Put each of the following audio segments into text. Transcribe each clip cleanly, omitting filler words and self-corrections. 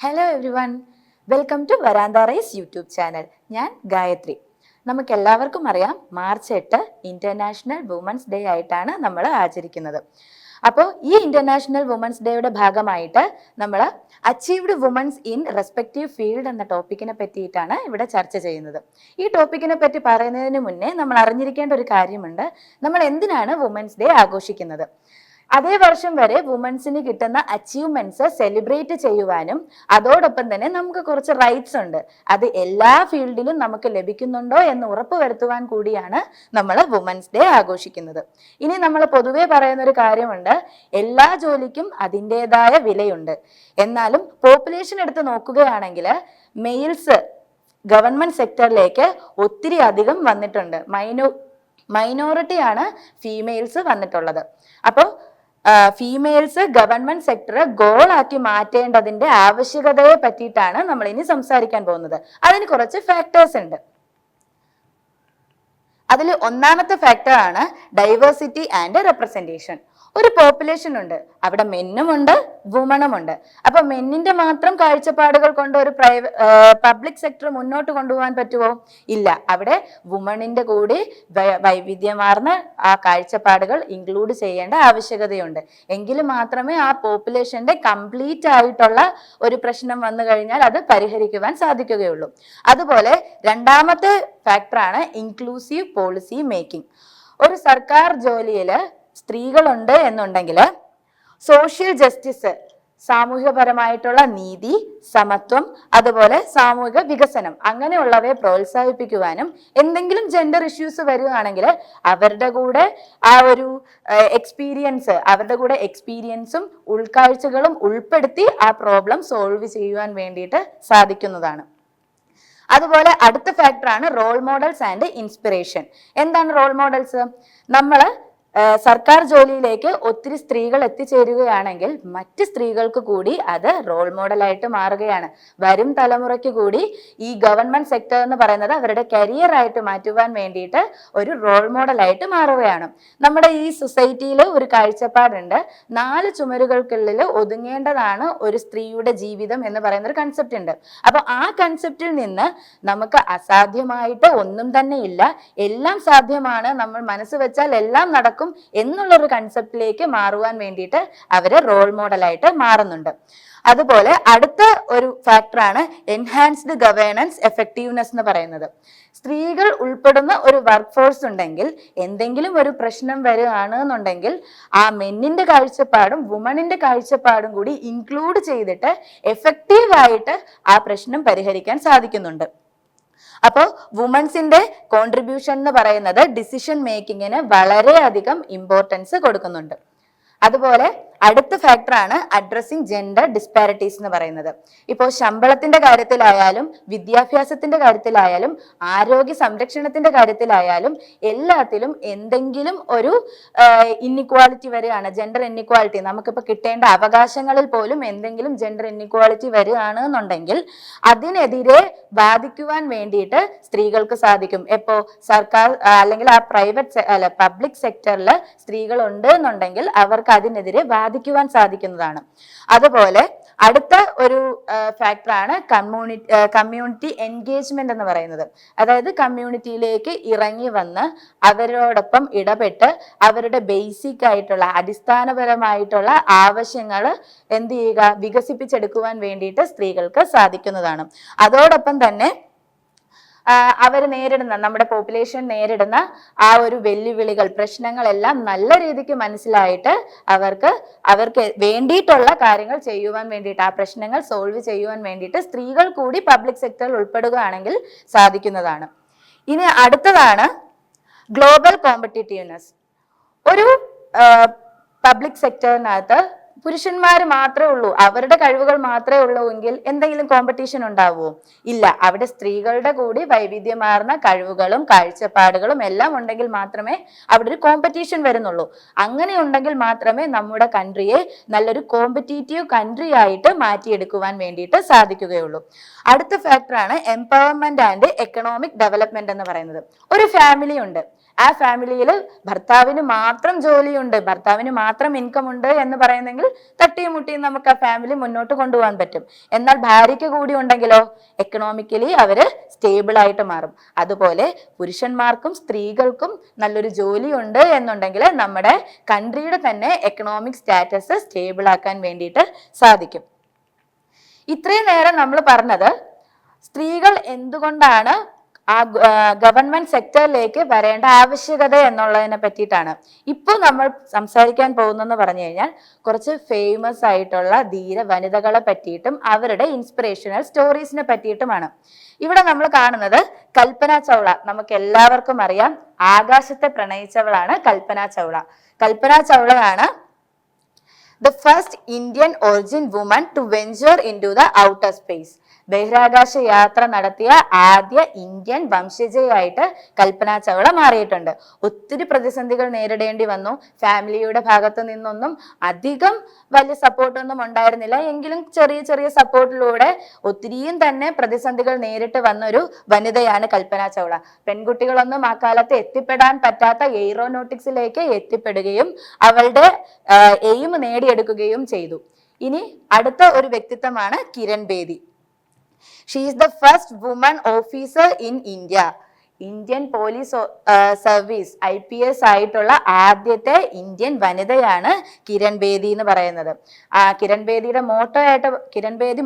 Hello everyone, welcome to veranda rice YouTube channel. ഞാൻ ഗായത്രി. നമുക്ക് എല്ലാവർക്കും അറിയാം, മാർച്ച് 8 ഇന്റർനാഷണൽ വുമൻസ് ഡേ ആയിട്ടാണ് നമ്മൾ ആചരിക്കുന്നത്. അപ്പോൾ ഈ ഇന്റർനാഷണൽ വുമൻസ് ഡേയുടെ ഭാഗമായിട്ട് നമ്മൾ achieved women's in respective field എന്ന ടോപ്പിക്കിനെ പറ്റിയിട്ടാണ് ഇവിടെ ചർച്ച ചെയ്യുന്നത്. ഈ ടോപ്പിക്കിനെ പറ്റി പറയുന്നതിന് മുന്നേ നമ്മൾ അറിഞ്ഞിരിക്കേണ്ട ഒരു കാര്യമുണ്ട്. നമ്മൾ എന്തിനാണ് വുമൻസ് ഡേ ആഘോഷിക്കുന്നത്? അതേ വർഷം വരെ വുമൻസിന് കിട്ടുന്ന അച്ചീവ്മെന്റ്സ് സെലിബ്രേറ്റ് ചെയ്യുവാനും അതോടൊപ്പം തന്നെ നമുക്ക് കുറച്ച് റൈറ്റ്സ് ഉണ്ട്, അത് എല്ലാ ഫീൽഡിലും നമുക്ക് ലഭിക്കുന്നുണ്ടോ എന്ന് ഉറപ്പുവരുത്തുവാൻ കൂടിയാണ് നമ്മൾ വുമൻസ് ഡേ ആഘോഷിക്കുന്നത്. ഇനി നമ്മൾ പൊതുവെ പറയുന്ന ഒരു കാര്യമുണ്ട്, എല്ലാ ജോലിക്കും അതിൻ്റെതായ വിലയുണ്ട്. എന്നാലും പോപ്പുലേഷൻ എടുത്ത് നോക്കുകയാണെങ്കിൽ മെയിൽസ് ഗവൺമെന്റ് സെക്ടറിലേക്ക് ഒത്തിരി അധികം വന്നിട്ടുണ്ട്. മൈനോറിറ്റിയാണ് ഫീമെയിൽസ് വന്നിട്ടുള്ളത്. അപ്പോൾ ഫീമെയിൽസ് ഗവൺമെന്റ് സെക്ടർ ഗോളാക്കി മാറ്റേണ്ടതിന്റെ ആവശ്യകതയെ പറ്റിയിട്ടാണ് നമ്മൾ ഇനി സംസാരിക്കാൻ പോകുന്നത്. അതിന് കുറച്ച് ഫാക്ടേഴ്സ് ഉണ്ട്. അതിൽ ഒന്നാമത്തെ ഫാക്ടർ ആണ് ഡൈവേഴ്സിറ്റി ആൻഡ് റെപ്രസെന്റേഷൻ. ഒരു പോപ്പുലേഷൻ ഉണ്ട്, അവിടെ മെന്നുമുണ്ട് വുമണുമുണ്ട്. അപ്പൊ മെന്നിന്റെ മാത്രം കാഴ്ചപ്പാടുകൾ കൊണ്ട് ഒരു പബ്ലിക് സെക്ടർ മുന്നോട്ട് കൊണ്ടുപോകാൻ പറ്റുമോ? ഇല്ല. അവിടെ വുമണിന്റെ കൂടി വൈവിധ്യമാർന്ന ആ കാഴ്ചപ്പാടുകൾ ഇൻക്ലൂഡ് ചെയ്യേണ്ട ആവശ്യകതയുണ്ട്. എങ്കിൽ മാത്രമേ ആ പോപ്പുലേഷന്റെ കംപ്ലീറ്റ് ആയിട്ടുള്ള ഒരു പ്രശ്നം വന്നു കഴിഞ്ഞാൽ അത് പരിഹരിക്കുവാൻ സാധിക്കുകയുള്ളൂ. അതുപോലെ രണ്ടാമത്തെ ഫാക്ടറാണ് ഇൻക്ലൂസീവ് പോളിസി മേക്കിംഗ്. ഒരു സർക്കാർ ജോലിയിൽ സ്ത്രീകളുണ്ട് എന്നുണ്ടെങ്കിൽ സോഷ്യൽ ജസ്റ്റിസ്, സാമൂഹികപരമായിട്ടുള്ള നീതി, സമത്വം, അതുപോലെ സാമൂഹിക വികസനം അങ്ങനെയുള്ളവയെ പ്രോത്സാഹിപ്പിക്കുവാനും എന്തെങ്കിലും ജെൻഡർ ഇഷ്യൂസ് വരികയാണെങ്കിൽ അവരുടെ കൂടെ ആ ഒരു എക്സ്പീരിയൻസും ഉൾക്കാഴ്ചകളും ഉൾപ്പെടുത്തി ആ പ്രോബ്ലം സോൾവ് ചെയ്യുവാൻ വേണ്ടിയിട്ട് സാധിക്കുന്നതാണ്. അതുപോലെ അടുത്ത ഫാക്ടറാണ് റോൾ മോഡൽസ് ആൻഡ് ഇൻസ്പിറേഷൻ. എന്താണ് റോൾ മോഡൽസ്? നമ്മൾ സർക്കാർ ജോലിയിലേക്ക് ഒത്തിരി സ്ത്രീകൾ എത്തിച്ചേരുകയാണെങ്കിൽ മറ്റ് സ്ത്രീകൾക്ക് കൂടി അത് റോൾ മോഡലായിട്ട് മാറുകയാണ്. വരും തലമുറയ്ക്ക് കൂടി ഈ ഗവൺമെന്റ് സെക്ടർ എന്ന് പറയുന്നത് അവരുടെ കരിയർ ആയിട്ട് മാറ്റുവാൻ വേണ്ടിയിട്ട് ഒരു റോൾ മോഡലായിട്ട് മാറുകയാണ്. നമ്മുടെ ഈ സൊസൈറ്റിയിൽ ഒരു കാഴ്ചപ്പാടുണ്ട്, 4 ചുമരുകൾക്കുള്ളിൽ ഒതുങ്ങേണ്ടതാണ് ഒരു സ്ത്രീയുടെ ജീവിതം എന്ന് പറയുന്ന ഒരു കൺസെപ്റ്റ് ഉണ്ട്. അപ്പൊ ആ കൺസെപ്റ്റിൽ നിന്ന് നമുക്ക് അസാധ്യമായിട്ട് ഒന്നും തന്നെ ഇല്ല, എല്ലാം സാധ്യമാണ്, നമ്മൾ മനസ്സ് വെച്ചാൽ എല്ലാം നടക്കും എന്നുള്ളൊരു കൺസെപ്റ്റിലേക്ക് മാറുവാൻ വേണ്ടിയിട്ട് അവര് റോൾ മോഡലായിട്ട് മാറുന്നുണ്ട്. അതുപോലെ അടുത്ത ഒരു ഫാക്ടറാണ് എൻഹാൻസ്ഡ് ഗവേണൻസ് എഫക്റ്റീവ്നെസ് എന്ന് പറയുന്നത്. സ്ത്രീകൾ ഉൾപ്പെടുന്ന ഒരു വർക്ക് ഫോഴ്സ് ഉണ്ടെങ്കിൽ എന്തെങ്കിലും ഒരു പ്രശ്നം വരികയാണ് എന്നുണ്ടെങ്കിൽ ആ മെന്നിന്റെ കാഴ്ചപ്പാടും വുമണിന്റെ കാഴ്ചപ്പാടും കൂടി ഇൻക്ലൂഡ് ചെയ്തിട്ട് എഫക്റ്റീവായിട്ട് ആ പ്രശ്നം പരിഹരിക്കാൻ സാധിക്കുന്നുണ്ട്. അപ്പോൾ വുമൻസിന്റെ കോൺട്രിബ്യൂഷൻ എന്ന് പറയുന്നത് ഡിസിഷൻ മേക്കിങ്ങിന് വളരെയധികം ഇമ്പോർട്ടൻസ് കൊടുക്കുന്നുണ്ട്. അതുപോലെ അടുത്ത ഫാക്ടറാണ് അഡ്രസ്സിങ് ജെൻഡർ ഡിസ്പാരിറ്റീസ് എന്ന് പറയുന്നത്. ഇപ്പോൾ ശമ്പളത്തിന്റെ കാര്യത്തിലായാലും വിദ്യാഭ്യാസത്തിന്റെ കാര്യത്തിലായാലും ആരോഗ്യ സംരക്ഷണത്തിന്റെ കാര്യത്തിലായാലും എല്ലാത്തിലും എന്തെങ്കിലും ഒരു ഇന്നിക്വാളിറ്റി വരികയാണ്, ജെൻഡർ ഇന്നിക്വാളിറ്റി, നമുക്കിപ്പോൾ കിട്ടേണ്ട അവകാശങ്ങളിൽ പോലും എന്തെങ്കിലും ജെൻഡർ ഇന്നിക്വാളിറ്റി വരികയാണ് എന്നുണ്ടെങ്കിൽ അതിനെതിരെ വാദിക്കുവാൻ വേണ്ടിയിട്ട് സ്ത്രീകൾക്ക് സാധിക്കും. എപ്പോ സർക്കാർ അല്ലെങ്കിൽ ആ പബ്ലിക് സെക്ടറിൽ സ്ത്രീകളുണ്ട് എന്നുണ്ടെങ്കിൽ അവർക്ക് അതിനെതിരെ വാദിക്കുവാൻ സാധിക്കുന്നതാണ്. അതുപോലെ അടുത്ത ഒരു ഫാക്ടറാണ് കമ്മ്യൂണിറ്റി എൻഗേജ്മെന്റ് എന്ന് പറയുന്നത്. അതായത് കമ്മ്യൂണിറ്റിയിലേക്ക് ഇറങ്ങി വന്ന് അവരോടൊപ്പം ഇടപെട്ട് അവരുടെ ബേസിക് ആയിട്ടുള്ള അടിസ്ഥാനപരമായിട്ടുള്ള ആവശ്യങ്ങൾ എന്ത് ചെയ്യുക, വികസിപ്പിച്ചെടുക്കുവാൻ വേണ്ടിയിട്ട് സ്ത്രീകൾക്ക് സാധിക്കുന്നതാണ്. അതോടൊപ്പം തന്നെ നമ്മുടെ പോപ്പുലേഷൻ നേരിടുന്ന ആ ഒരു വെല്ലുവിളികൾ, പ്രശ്നങ്ങളെല്ലാം നല്ല രീതിക്ക് മനസ്സിലായിട്ട് അവർക്ക് വേണ്ടിയിട്ടുള്ള കാര്യങ്ങൾ ചെയ്യുവാൻ വേണ്ടിയിട്ട്, ആ പ്രശ്നങ്ങൾ സോൾവ് ചെയ്യുവാൻ വേണ്ടിയിട്ട് സ്ത്രീകൾ കൂടി പബ്ലിക് സെക്ടറിൽ ഉൾപ്പെടുകയാണെങ്കിൽ സാധിക്കുന്നതാണ്. ഇനി അടുത്തതാണ് ഗ്ലോബൽ കോമ്പറ്റീറ്റീവ്നെസ്. ഒരു പബ്ലിക് സെക്ടറിനകത്ത് പുരുഷന്മാർ മാത്രമേ ഉള്ളൂ, അവരുടെ കഴിവുകൾ മാത്രമേ ഉള്ളൂ എങ്കിൽ എന്തെങ്കിലും കോമ്പറ്റീഷൻ ഉണ്ടാവുമോ? ഇല്ല. അവിടെ സ്ത്രീകളുടെ കൂടി വൈവിധ്യമാർന്ന കഴിവുകളും കാഴ്ചപ്പാടുകളും എല്ലാം ഉണ്ടെങ്കിൽ മാത്രമേ അവിടെ ഒരു കോമ്പറ്റീഷൻ വരുന്നുള്ളൂ. അങ്ങനെ ഉണ്ടെങ്കിൽ മാത്രമേ നമ്മുടെ കൺട്രിയെ നല്ലൊരു കോമ്പറ്റീറ്റീവ് കൺട്രി ആയിട്ട് മാറ്റിയെടുക്കുവാൻ വേണ്ടിയിട്ട് സാധിക്കുകയുള്ളൂ. അടുത്ത ഫാക്ടറാണ് എംപവർമെന്റ് ആൻഡ് എക്കണോമിക് ഡെവലപ്മെന്റ് എന്ന് പറയുന്നത്. ഒരു ഫാമിലി ഉണ്ട്, ആ ഫാമിലിയിൽ ഭർത്താവിന് മാത്രം ജോലിയുണ്ട്, ഭർത്താവിന് മാത്രം ഇൻകം ഉണ്ട് എന്ന് പറയുന്നെങ്കിൽ തട്ടിയും മുട്ടിയും നമുക്ക് ആ ഫാമിലി മുന്നോട്ട് കൊണ്ടുപോകാൻ പറ്റും. എന്നാൽ ഭാര്യയ്ക്ക് കൂടി ഉണ്ടെങ്കിലോ എക്കണോമിക്കലി അവര് സ്റ്റേബിൾ ആയിട്ട് മാറും. അതുപോലെ പുരുഷന്മാർക്കും സ്ത്രീകൾക്കും നല്ലൊരു ജോലി ഉണ്ട് എന്നുണ്ടെങ്കിൽ നമ്മുടെ കൺട്രിയുടെ തന്നെ എക്കണോമിക് സ്റ്റാറ്റസ് സ്റ്റേബിൾ ആക്കാൻ വേണ്ടിയിട്ട് സാധിക്കും. ഇത്രയും നേരം നമ്മൾ പറഞ്ഞത് സ്ത്രീകൾ എന്തുകൊണ്ടാണ് ആ ഗവൺമെന്റ് സെക്ടറിലേക്ക് വരേണ്ട ആവശ്യകത എന്നുള്ളതിനെ പറ്റിയിട്ടാണ്. ഇപ്പോൾ നമ്മൾ സംസാരിക്കാൻ പോകുന്നെന്ന് പറഞ്ഞു കഴിഞ്ഞാൽ കുറച്ച് ഫേമസ് ആയിട്ടുള്ള ധീര വനിതകളെ പറ്റിയിട്ടും അവരുടെ ഇൻസ്പിറേഷണൽ സ്റ്റോറീസിനെ പറ്റിയിട്ടുമാണ്. ഇവിടെ നമ്മൾ കാണുന്നത് കൽപ്പന ചൗള. നമുക്ക് എല്ലാവർക്കും അറിയാം, ആകാശത്തെ പ്രണയിച്ചവളാണ് കൽപ്പന ചൗള. കൽപ്പന ചൗളയാണ് the first Indian origin woman to venture into the outer space. ബഹിരാകാശ യാത്ര നടത്തിയ ആദ്യ ഇന്ത്യൻ വംശജയായിട്ട് കൽപ്പന ചൗള മാറിയിട്ടുണ്ട്. ഒത്തിരി പ്രതിസന്ധികൾ നേരിടേണ്ടി വന്നു. ഫാമിലിയുടെ ഭാഗത്തു നിന്നൊന്നും അധികം വലിയ സപ്പോർട്ടൊന്നും ഉണ്ടായിരുന്നില്ല. എങ്കിലും ചെറിയ ചെറിയ സപ്പോർട്ടിലൂടെ ഒത്തിരിയും തന്നെ പ്രതിസന്ധികൾ നേരിട്ട് വന്നൊരു വനിതയാണ് കൽപ്പന ചൗള. പെൺകുട്ടികളൊന്നും ആ കാലത്ത് എത്തിപ്പെടാൻ പറ്റാത്ത എയ്റോനോട്ടിക്സിലേക്ക് എത്തിപ്പെടുകയും അവളുടെ എയിം നേടിയെടുക്കുകയും ചെയ്തു. ഇനി അടുത്ത ഒരു വ്യക്തിത്വമാണ് Kiran Bedi. She is the first woman officer in India. Indian police service IPS ആയിട്ടുള്ള ആദ്യത്തെ ഇന്ത്യൻ വനിതയാണ് കിരൺ ബേദി എന്ന് പറയുന്നത്. കിരൺ ബേദി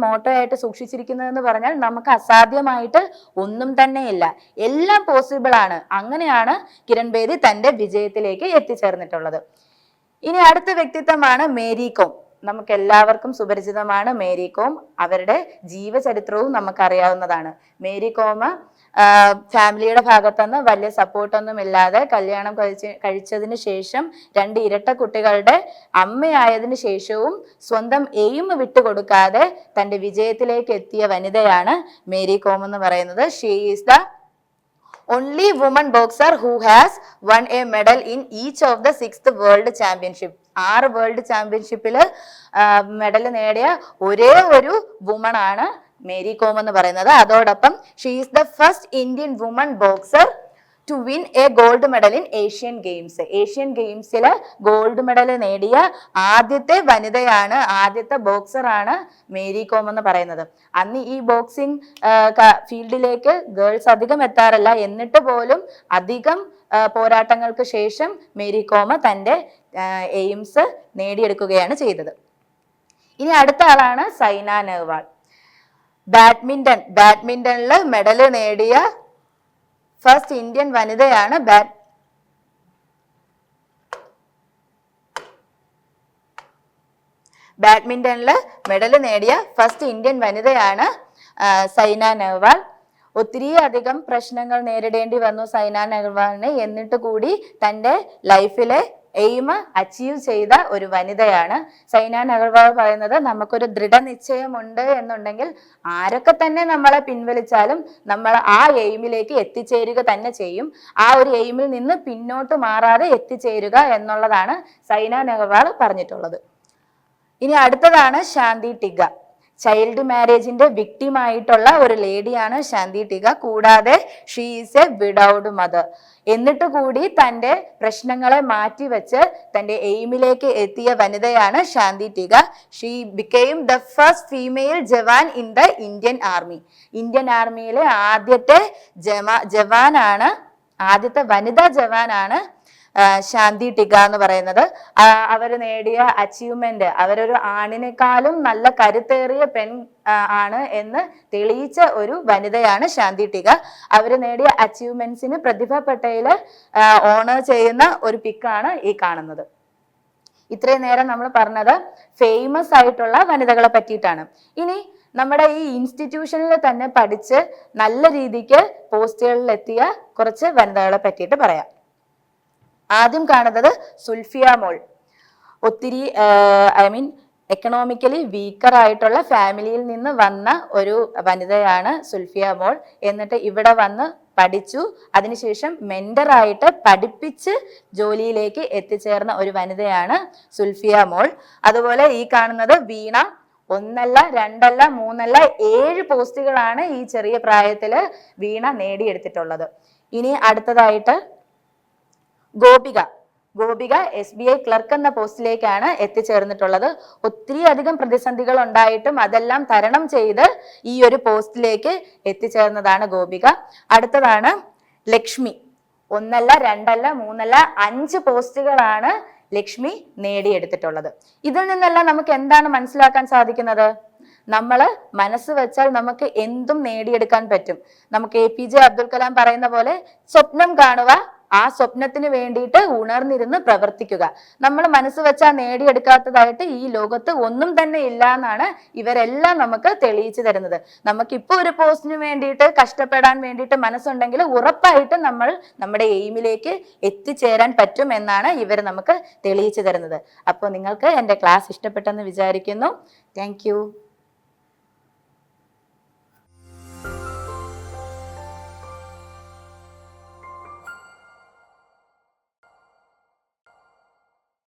മോട്ടോ ആയിട്ട് സൂക്ഷിച്ചിരിക്കുന്നതെന്ന് പറഞ്ഞാൽ നമുക്ക് അസാധ്യമായിട്ട് ഒന്നും തന്നെ ഇല്ല, എല്ലാം പോസിബിൾ ആണ്. അങ്ങനെയാണ് കിരൺ ബേദി തന്റെ വിജയത്തിലേക്ക് എത്തിച്ചേർന്നിട്ടുള്ളത്. ഇനി അടുത്ത വ്യക്തിത്വമാണ് മേരി കോം. നമുക്ക് എല്ലാവർക്കും സുപരിചിതമാണ് മേരി കോം. അവരുടെ ജീവചരിത്രവും നമുക്കറിയാവുന്നതാണ്. മേരി കോം ഫാമിലിയുടെ ഭാഗത്തുനിന്ന് വലിയ സപ്പോർട്ടൊന്നും ഇല്ലാതെ കല്യാണം കഴിച്ചതിന് ശേഷം 2 ഇരട്ട കുട്ടികളുടെ അമ്മയായതിനു ശേഷവും സ്വന്തം എയിം വിട്ടുകൊടുക്കാതെ തന്റെ വിജയത്തിലേക്ക് എത്തിയ വനിതയാണ് മേരി കോം എന്ന് പറയുന്നത്. She is the only woman boxer who has won a medal in each of the 6th world championship. 6 world ചാമ്പ്യൻഷിപ്പിൽ മെഡൽ നേടിയ ഒരേ ഒരു വുമൺ ആണ് മേരി കോം എന്ന് പറയുന്നത്. അതോടൊപ്പം she is the first Indian woman boxer to win a gold medal in Asian games. Asian ഗെയിംസിൽ gold medal നേടിയ ആദ്യത്തെ വനിതയാണ്, ആദ്യത്തെ ബോക്സറാണ് മേരി കോം എന്ന് പറയുന്നത്. അന്ന് ഈ ബോക്സിംഗ് ഫീൽഡിലേക്ക് ഗേൾസ് അധികം എത്താറില്ല. എന്നിട്ട് പോലും അധികം പോരാട്ടങ്ങൾക്ക് ശേഷം മേരി കോം തന്റെ എയിംസ് നേടിയെടുക്കുകയാണ് ചെയ്തത്. ഇനി അടുത്ത ആളാണ് സൈന നെഹ്വാൾ. ബാഡ്മിന്റണിൽ മെഡൽ നേടിയ ഫസ്റ്റ് ഇന്ത്യൻ വനിതയാണ് സൈന നെഹ്വാൾ. ഒത്തിരി അധികം പ്രശ്നങ്ങൾ നേരിടേണ്ടി വന്നു സൈന നെഹ്വാളിന്. എന്നിട്ട് കൂടി തൻ്റെ ലൈഫിലെ എയിം അച്ചീവ് ചെയ്ത ഒരു വനിതയാണ് സൈന നെഹ്വാൾ. പറയുന്നത് നമുക്കൊരു ദൃഢനിശ്ചയമുണ്ട് എന്നുണ്ടെങ്കിൽ ആരൊക്കെ തന്നെ നമ്മളെ പിൻവലിച്ചാലും നമ്മൾ ആ എയിമിലേക്ക് എത്തിച്ചേരുക തന്നെ ചെയ്യും. ആ ഒരു എയിമിൽ നിന്ന് പിന്നോട്ട് മാറാതെ എത്തിച്ചേരുക എന്നുള്ളതാണ് സൈന നെഹ്വാൾ പറഞ്ഞിട്ടുള്ളത്. ഇനി അടുത്തതാണ് ശാന്തി ടിഗ. ചൈൽഡ് മാരേജിന്റെ വിക്ടിം ആയിട്ടുള്ള ഒരു ലേഡിയാണ് ശാന്തി ടിഗ. കൂടാതെ she is a widowed mother. എന്നിട്ട് കൂടി തൻ്റെ പ്രശ്നങ്ങളെ മാറ്റിവെച്ച് തൻ്റെ എയിമിലേക്ക് എത്തിയ വനിതയാണ് Shanti Tigga. She became the first female jawan in the Indian army. Indian ആർമിയിലെ ആദ്യത്തെ വനിതാ ജവാനാണ് ശാന്തി ടിഗ എന്ന് പറയുന്നത്. അവർ നേടിയ അച്ചീവ്മെന്റ്, അവരൊരു ആണിനേക്കാളും നല്ല കരുത്തേറിയ പെൺ ആണ് എന്ന് തെളിയിച്ച ഒരു വനിതയാണ് ശാന്തി ടിഗ. അവർ നേടിയ അച്ചീവ്മെന്റ്സിന് പ്രതിഭ പട്ടേൽ ഓണർ ചെയ്യുന്ന ഒരു പിക്കാണ് ഈ കാണുന്നത്. ഇത്രയും നേരം നമ്മൾ പറഞ്ഞത് ഫേമസ് ആയിട്ടുള്ള വനിതകളെ പറ്റിയിട്ടാണ്. ഇനി നമ്മുടെ ഈ ഇൻസ്റ്റിറ്റ്യൂഷനിൽ തന്നെ പഠിച്ച് നല്ല രീതിക്ക് പോസ്റ്റുകളിൽ എത്തിയ കുറച്ച് വനിതകളെ പറ്റിയിട്ട് പറയാം. ആദ്യം കാണുന്നത് സുൽഫിയ മോൾ. ഒത്തിരി എക്കണോമിക്കലി വീക്കർ ആയിട്ടുള്ള ഫാമിലിയിൽ നിന്ന് വന്ന ഒരു വനിതയാണ് സുൽഫിയ മോൾ. എന്നിട്ട് ഇവിടെ വന്ന് പഠിച്ചു, അതിനുശേഷം മെന്ററായിട്ട് പഠിപ്പിച്ച് ജോലിയിലേക്ക് എത്തിച്ചേർന്ന ഒരു വനിതയാണ് സുൽഫിയ മോൾ. അതുപോലെ ഈ കാണുന്നത് വീണ. 1 അല്ല 2 അല്ല 3 അല്ല 7 പോസ്റ്റുകളാണ് ഈ ചെറിയ പ്രായത്തില് വീണ നേടിയെടുത്തിട്ടുള്ളത്. ഇനി അടുത്തതായിട്ട് ഗോപിക. ഗോപിക SBI ക്ലർക്ക് എന്ന പോസ്റ്റിലേക്കാണ് എത്തിച്ചേർന്നിട്ടുള്ളത്. ഒത്തിരി അധികം പ്രതിസന്ധികൾ ഉണ്ടായിട്ടും അതെല്ലാം തരണം ചെയ്ത് ഈ ഒരു പോസ്റ്റിലേക്ക് എത്തിച്ചേർന്നതാണ് ഗോപിക. അടുത്തതാണ് ലക്ഷ്മി. 1 അല്ല 2 അല്ല 3 അല്ല 5 പോസ്റ്റുകളാണ് ലക്ഷ്മി നേടിയെടുത്തിട്ടുള്ളത്. ഇതിൽ നിന്നെല്ലാം നമുക്ക് എന്താണ് മനസ്സിലാക്കാൻ സാധിക്കുന്നത്? നമ്മള് മനസ്സ് വെച്ചാൽ നമുക്ക് എന്തും നേടിയെടുക്കാൻ പറ്റും. നമുക്ക് APJ അബ്ദുൽ കലാം പറയുന്ന പോലെ സ്വപ്നം കാണുക, ആ സ്വപ്നത്തിന് വേണ്ടിയിട്ട് ഉണർന്നിരുന്ന് പ്രവർത്തിക്കുക. നമ്മൾ മനസ്സ് വെച്ചാൽ നേടിയെടുക്കാത്തതായിട്ട് ഈ ലോകത്ത് ഒന്നും തന്നെ ഇല്ല എന്നാണ് ഇവരെല്ലാം നമുക്ക് തെളിയിച്ചു തരുന്നത്. നമുക്കിപ്പോൾ ഒരു പോസ്റ്റിന് വേണ്ടിയിട്ട് കഷ്ടപ്പെടാൻ വേണ്ടിയിട്ട് മനസ്സുണ്ടെങ്കിൽ ഉറപ്പായിട്ടും നമ്മൾ നമ്മുടെ എയിമിലേക്ക് എത്തിച്ചേരാൻ പറ്റും എന്നാണ് ഇവർ നമുക്ക് തെളിയിച്ചു തരുന്നത്. അപ്പോൾ നിങ്ങൾക്ക് എൻ്റെ ക്ലാസ് ഇഷ്ടപ്പെട്ടെന്ന് വിചാരിക്കുന്നു. താങ്ക്